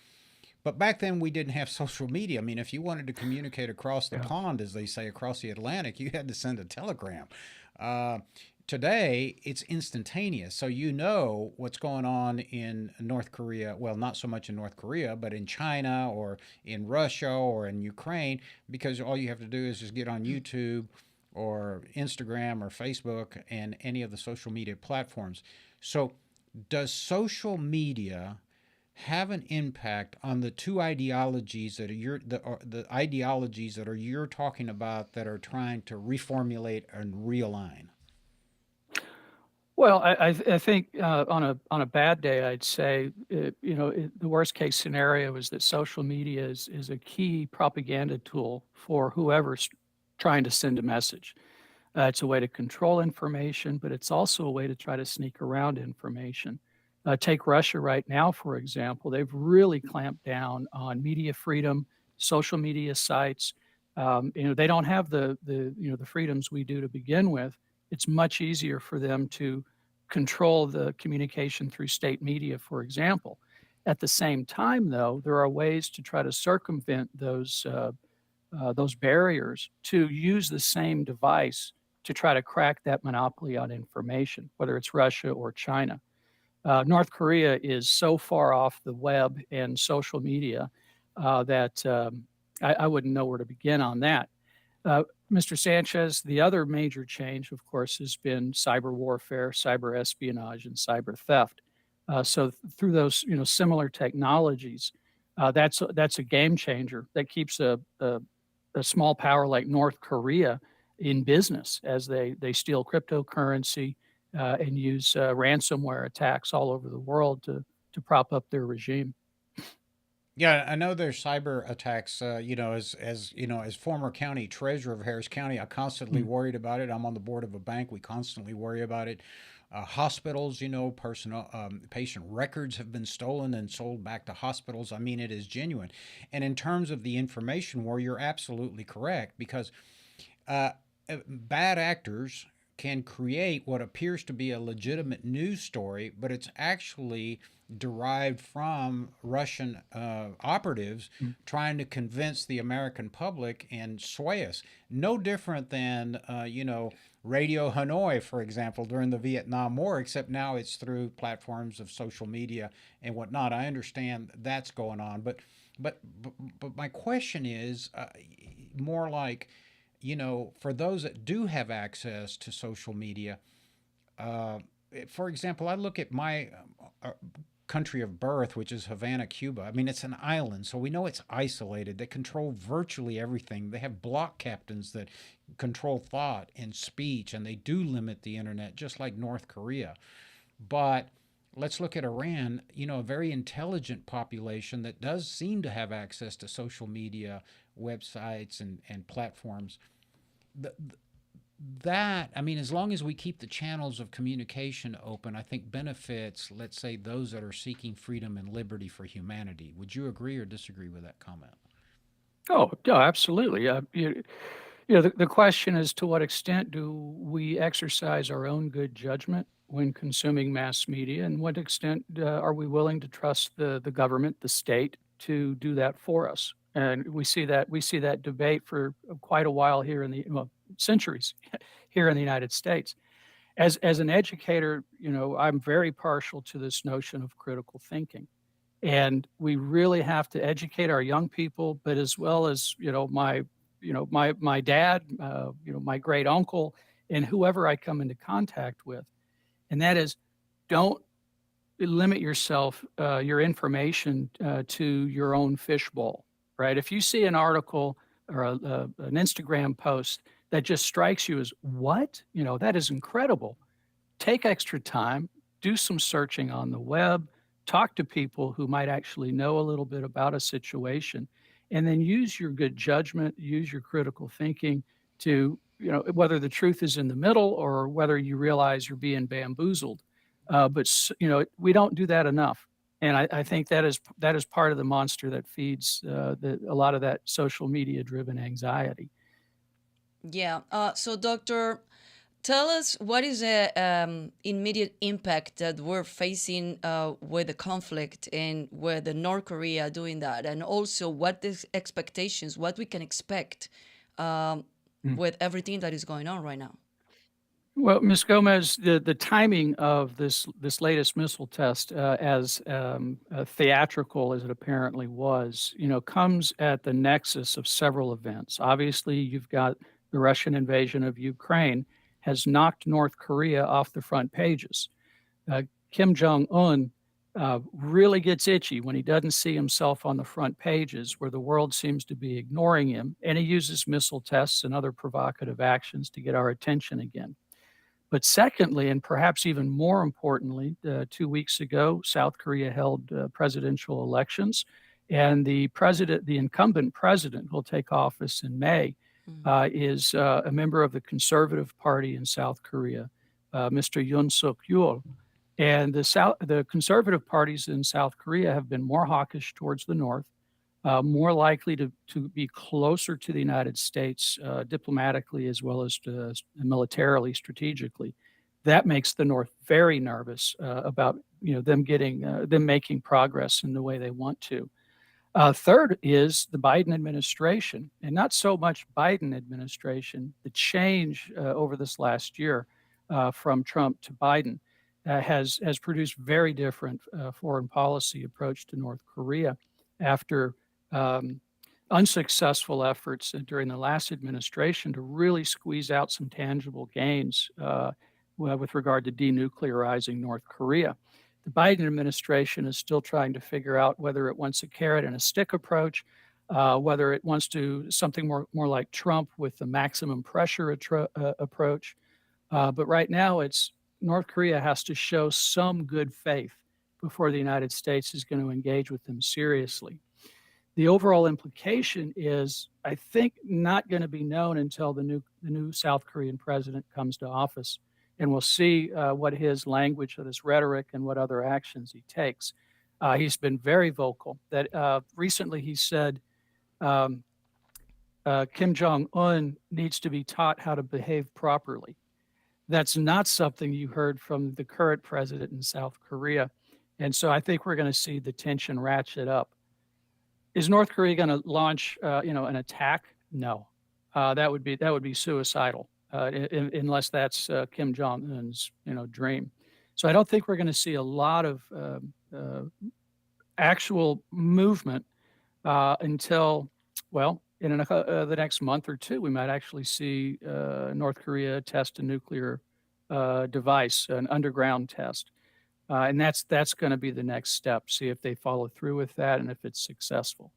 But back then we didn't have social media. I mean, if you wanted to communicate across the pond, as they say, across the Atlantic, you had to send a telegram. Today, it's instantaneous. So you know what's going on in North Korea. Well, not so much in North Korea, but in China or in Russia or in Ukraine, because all you have to do is just get on YouTube or Instagram or Facebook and any of the social media platforms. So does social media have an impact on the two ideologies that are the ideologies that are you're talking about that are trying to reformulate and realign? Well, I think on a bad day, I'd say the worst case scenario is that social media is a key propaganda tool for whoever's trying to send a message. It's a way to control information, but it's also a way to try to sneak around information. Take Russia right now, for example. They've really clamped down on media freedom, social media sites. They don't have the freedoms we do to begin with. It's much easier for them to control the communication through state media, for example. At the same time, though, there are ways to try to circumvent those barriers to use the same device to try to crack that monopoly on information, whether it's Russia or China. North Korea is so far off the web and social media that I wouldn't know where to begin on that. Mr. Sanchez, the other major change, of course, has been cyber warfare, cyber espionage, and cyber theft. So through those, similar technologies, that's a game changer that keeps a small power like North Korea in business as they steal cryptocurrency and use ransomware attacks all over the world to prop up their regime. Yeah, I know there's cyber attacks. As former county treasurer of Harris County, I constantly worried about it. I'm on the board of a bank. We constantly worry about it. Hospitals, patient records have been stolen and sold back to hospitals. I mean, it is genuine. And in terms of the information war, you're absolutely correct because bad actors can create what appears to be a legitimate news story, but it's actually derived from Russian operatives trying to convince the American public and sway us. No different than, Radio Hanoi, for example, during the Vietnam War, except now it's through platforms of social media and whatnot. I understand that's going on, but my question is more like, for those that do have access to social media, for example, I look at my country of birth, which is Havana, Cuba. I mean, it's an island, so we know it's isolated. They control virtually everything. They have block captains that control thought and speech, and they do limit the internet, just like North Korea. But let's look at Iran, a very intelligent population that does seem to have access to social media, websites, and platforms. The, that, I mean, as long as we keep the channels of communication open, I think benefits, let's say, those that are seeking freedom and liberty for humanity. Would you agree or disagree with that comment? Oh, no, absolutely. The question is, to what extent do we exercise our own good judgment when consuming mass media, and what extent are we willing to trust the government, the state, to do that for us? And we see that debate for quite a while here centuries here in the United States. As an educator, I'm very partial to this notion of critical thinking. And we really have to educate our young people, but as well as, my dad, my great uncle, and whoever I come into contact with. And that is, don't limit yourself, your information, to your own fishbowl, right? If you see an article or an Instagram post that just strikes you as, what? That is incredible. Take extra time, do some searching on the web, talk to people who might actually know a little bit about a situation, and then use your good judgment, use your critical thinking to, whether the truth is in the middle or whether you realize you're being bamboozled. We don't do that enough. And I think that is part of the monster that feeds a lot of that social media driven anxiety. Yeah. So, Doctor, tell us what is the immediate impact that we're facing with the conflict and with the North Korea doing that, and also what the expectations, what we can expect with everything that is going on right now. Well, Ms. Gomez, the timing of this latest missile test, as theatrical as it apparently was, comes at the nexus of several events. Obviously, you've got the Russian invasion of Ukraine has knocked North Korea off the front pages. Kim Jong-un really gets itchy when he doesn't see himself on the front pages where the world seems to be ignoring him, and he uses missile tests and other provocative actions to get our attention again. But secondly, and perhaps even more importantly, 2 weeks ago, South Korea held presidential elections, and the incumbent president, who will take office in May, is a member of the Conservative Party in South Korea, Mr. Yoon Suk Yeol. And the conservative parties in South Korea have been more hawkish towards the north, more likely to be closer to the United States diplomatically as well as militarily, strategically. That makes the North very nervous about them making progress in the way they want to. Third is the Biden administration, and not so much Biden administration. The change over this last year from Trump to Biden has produced very different foreign policy approach to North Korea after unsuccessful efforts during the last administration to really squeeze out some tangible gains with regard to denuclearizing North Korea. The Biden administration is still trying to figure out whether it wants a carrot and a stick approach, whether it wants to something more like Trump with the maximum pressure approach. But right now, it's North Korea has to show some good faith before the United States is going to engage with them seriously. The overall implication is, I think, not going to be known until the new South Korean president comes to office, and we'll see what his language, what his rhetoric, and what other actions he takes. He's been very vocal. That recently he said Kim Jong-un needs to be taught how to behave properly. That's not something you heard from the current president in South Korea, and so I think we're going to see the tension ratchet up. Is North Korea going to launch, an attack? No, that would be suicidal, unless that's Kim Jong Un's, dream. So I don't think we're going to see a lot of actual movement until, well, in the next month or two. We might actually see North Korea test a nuclear device, an underground test. And that's going to be the next step. See if they follow through with that and if it's successful.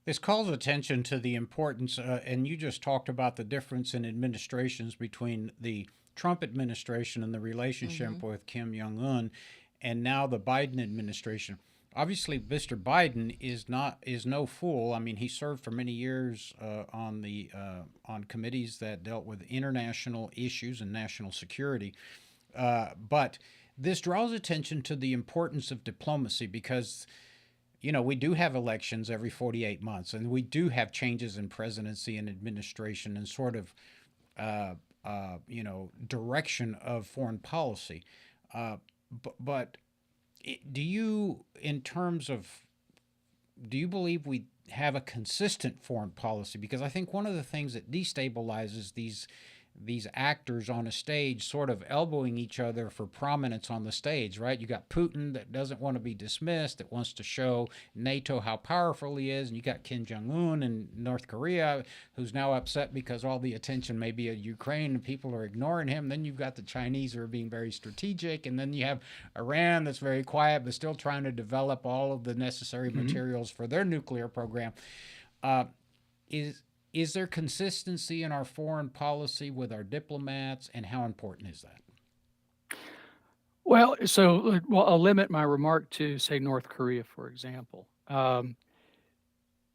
This calls attention to the importance, and you just talked about the difference in administrations between the Trump administration and the relationship with Kim Jong Un. and now the Biden administration. Obviously, Mr. Biden is no fool. I mean, he served for many years on committees that dealt with international issues and national security. But this draws attention to the importance of diplomacy because we do have elections every 48 months, and we do have changes in presidency and administration and sort of, direction of foreign policy. Uh, but do you, in terms of, do you believe we have a consistent foreign policy? Because I think one of the things that destabilizes these actors on a stage sort of elbowing each other for prominence on the stage, right? You got Putin that doesn't want to be dismissed, that wants to show NATO how powerful he is, and you got Kim Jong-un in North Korea, who's now upset because all the attention may be at Ukraine and people are ignoring him. Then you've got the Chinese who are being very strategic, and then you have Iran that's very quiet but still trying to develop all of the necessary materials for their nuclear program. Uh, is there consistency in our foreign policy with our diplomats, and how important is that? Well, I'll limit my remark to, say, North Korea, for example. The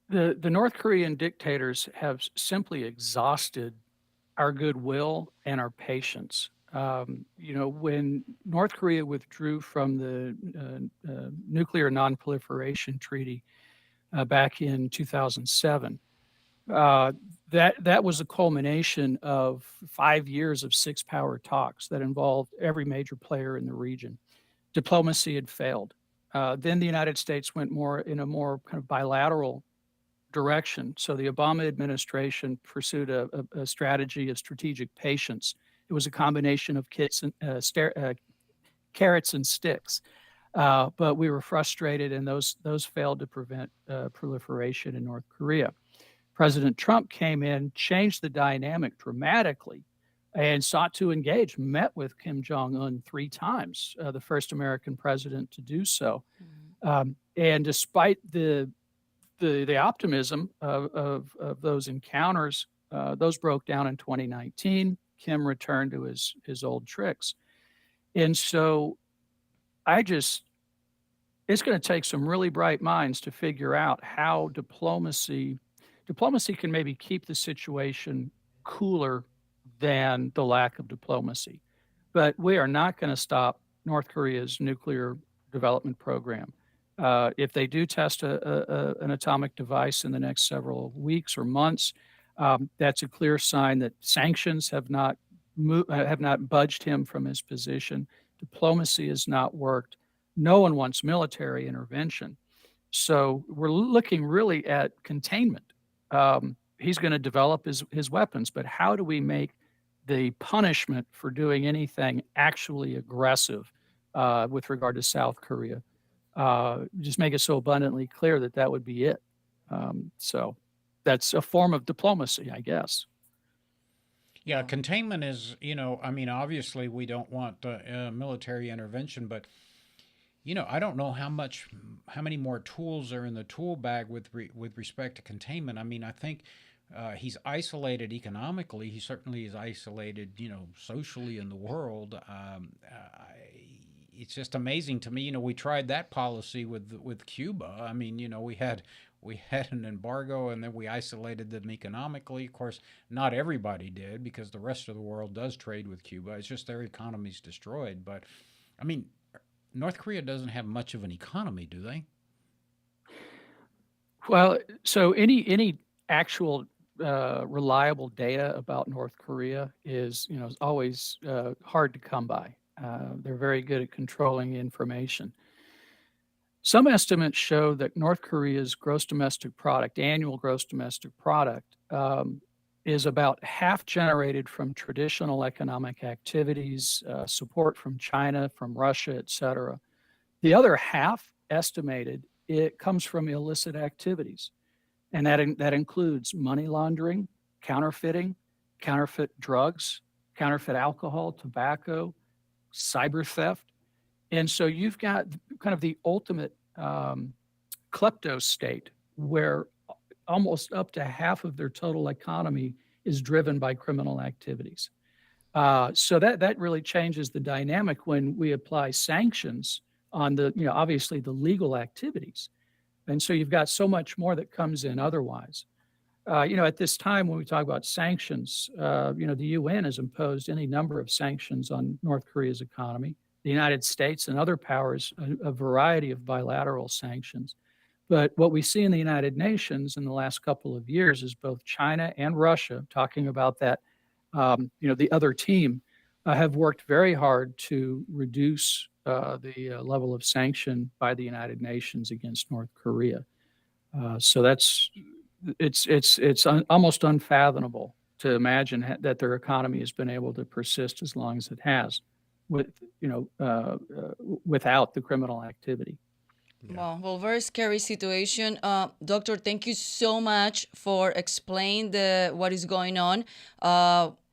North Korean dictators have simply exhausted our goodwill and our patience. When North Korea withdrew from the Nuclear Nonproliferation Treaty back in 2007, that was a culmination of 5 years of six-power talks that involved every major player in the region. Diplomacy had failed. Then the United States went in a more kind of bilateral direction. So the Obama administration pursued a strategy of strategic patience. It was a combination of carrots and sticks. But we were frustrated, and those failed to prevent proliferation in North Korea. President Trump came in, changed the dynamic dramatically, and sought to engage, met with Kim Jong-un 3 times, the first American president to do so. And despite the optimism of those encounters, those broke down in 2019. Kim returned to his old tricks. And so it's going to take some really bright minds to figure out how diplomacy can maybe keep the situation cooler than the lack of diplomacy. But we are not going to stop North Korea's nuclear development program. If they do test an atomic device in the next several weeks or months, that's a clear sign that sanctions have not budged him from his position. Diplomacy has not worked. No one wants military intervention. So we're looking really at containment. He's going to develop his weapons, but how do we make the punishment for doing anything actually aggressive with regard to South Korea? Just make it so abundantly clear that would be it. So that's a form of diplomacy, I guess. Yeah, containment is, obviously we don't want military intervention, but I don't know how many more tools are in the tool bag with respect to containment. I mean, I think he's isolated economically. He certainly is isolated, socially in the world. It's just amazing to me. We tried that policy with Cuba. I mean, we had an embargo, and then we isolated them economically. Of course, not everybody did, because the rest of the world does trade with Cuba. It's just their economy's destroyed. But I mean, North Korea doesn't have much of an economy, do they? Well, so any actual reliable data about North Korea is always hard to come by. They're very good at controlling information. Some estimates show that North Korea's annual gross domestic product, is about half generated from traditional economic activities, support from China, from Russia, et cetera. The other half, estimated, it comes from illicit activities. And that includes money laundering, counterfeiting, counterfeit drugs, counterfeit alcohol, tobacco, cyber theft. And so you've got kind of the ultimate klepto state, where almost up to half of their total economy is driven by criminal activities. So that really changes the dynamic when we apply sanctions on the, obviously the legal activities. And so you've got so much more that comes in otherwise. At this time, when we talk about sanctions, the UN has imposed any number of sanctions on North Korea's economy, the United States and other powers, a variety of bilateral sanctions. But what we see in the United Nations in the last couple of years is both China and Russia, talking about that, the other team, have worked very hard to reduce the level of sanction by the United Nations against North Korea. So it's almost unfathomable to imagine that their economy has been able to persist as long as it has, without the criminal activity. Yeah. Well, very scary situation. Doctor, thank you so much for explaining what is going on.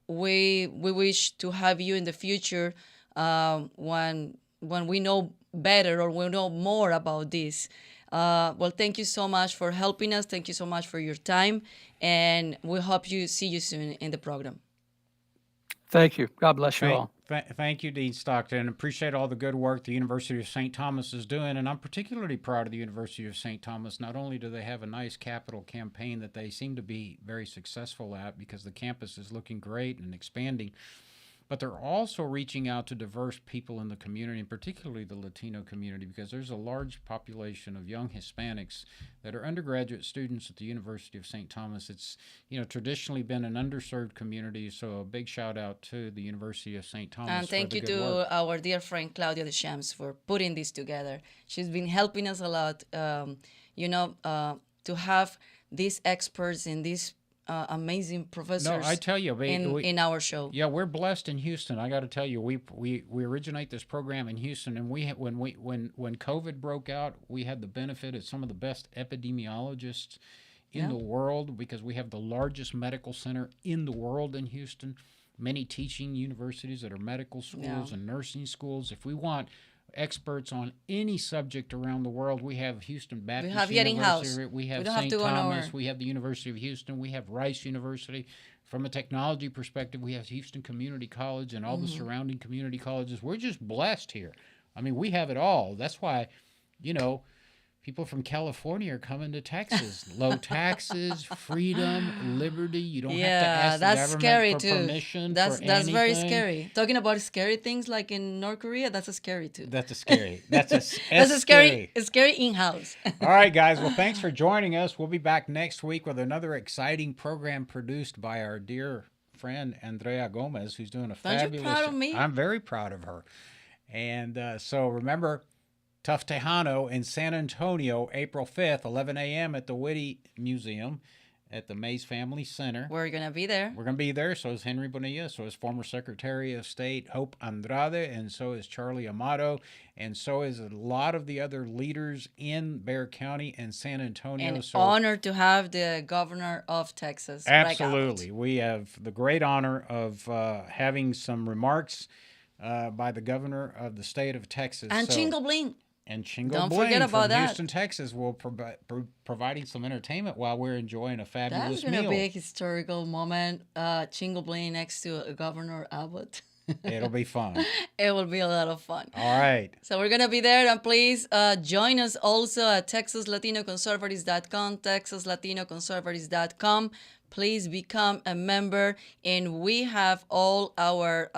We wish to have you in the future when we know better or we know more about this. Well, thank you so much for helping us. Thank you so much for your time, and we hope you see you soon in the program. Thank you. God bless you all. Thank you, Dean Stockton. Appreciate all the good work the University of St. Thomas is doing, and I'm particularly proud of the University of St. Thomas. Not only do they have a nice capital campaign that they seem to be very successful at because the campus is looking great and expanding, but they're also reaching out to diverse people in the community, and particularly the Latino community, because there's a large population of young Hispanics that are undergraduate students at the University of St. Thomas. It's, traditionally been an underserved community, so a big shout out to the University of St. Thomas. And thank you to our dear friend Claudia Deschamps for putting this together. She's been helping us a lot, to have these experts and these amazing professors. No, I tell you, in our show. Yeah, we're blessed in Houston. I got to tell you, we originate this program in Houston, and when COVID broke out, we had the benefit of some of the best epidemiologists in the world, because we have the largest medical center in the world in Houston. Many teaching universities that are medical schools and nursing schools. If we want experts on any subject around the world, we have Houston Baptist University, we have St. Thomas, we have the University of Houston, we have Rice University. From a technology perspective, we have Houston Community College and all the surrounding community colleges. We're just blessed here. I mean, we have it all. That's why, people from California are coming to Texas. Low taxes, freedom, liberty. You don't have to ask the government for permission. That's very scary. Talking about scary things like in North Korea, that's scary too. That's a scary. That's a scary. It's scary in-house. All right, guys. Well, thanks for joining us. We'll be back next week with another exciting program produced by our dear friend Andrea Gomez, who's doing a fabulous. Aren't you proud of me? I'm very proud of her. And so remember, Tough Tejano in San Antonio, April 5th, 11 a.m. at the Whitty Museum at the Mays Family Center. We're going to be there. We're going to be there. So is Henry Bonilla. So is former Secretary of State Hope Andrade. And so is Charlie Amato. And so is a lot of the other leaders in Bexar County and San Antonio. And honored to have the governor of Texas. Absolutely. We have the great honor of having some remarks by the governor of the state of Texas. And Chingo Bling. And Chingo Don't Bling forget about from that. Houston, Texas, will providing some entertainment while we're enjoying a fabulous meal. That's going to be a historical moment. Chingo Bling next to Governor Abbott. It'll be fun. It will be a lot of fun. All right. So we're going to be there. And please join us also at TexasLatinoConservatives.com, TexasLatinoConservatives.com. Please become a member. And we have all our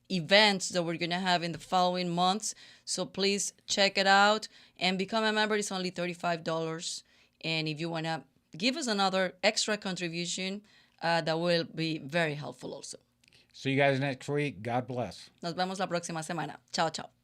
events that we're going to have in the following months. So please check it out and become a member. It's only $35. And if you want to give us another extra contribution, that will be very helpful also. See you guys next week. God bless. Nos vemos la próxima semana. Chao, chao.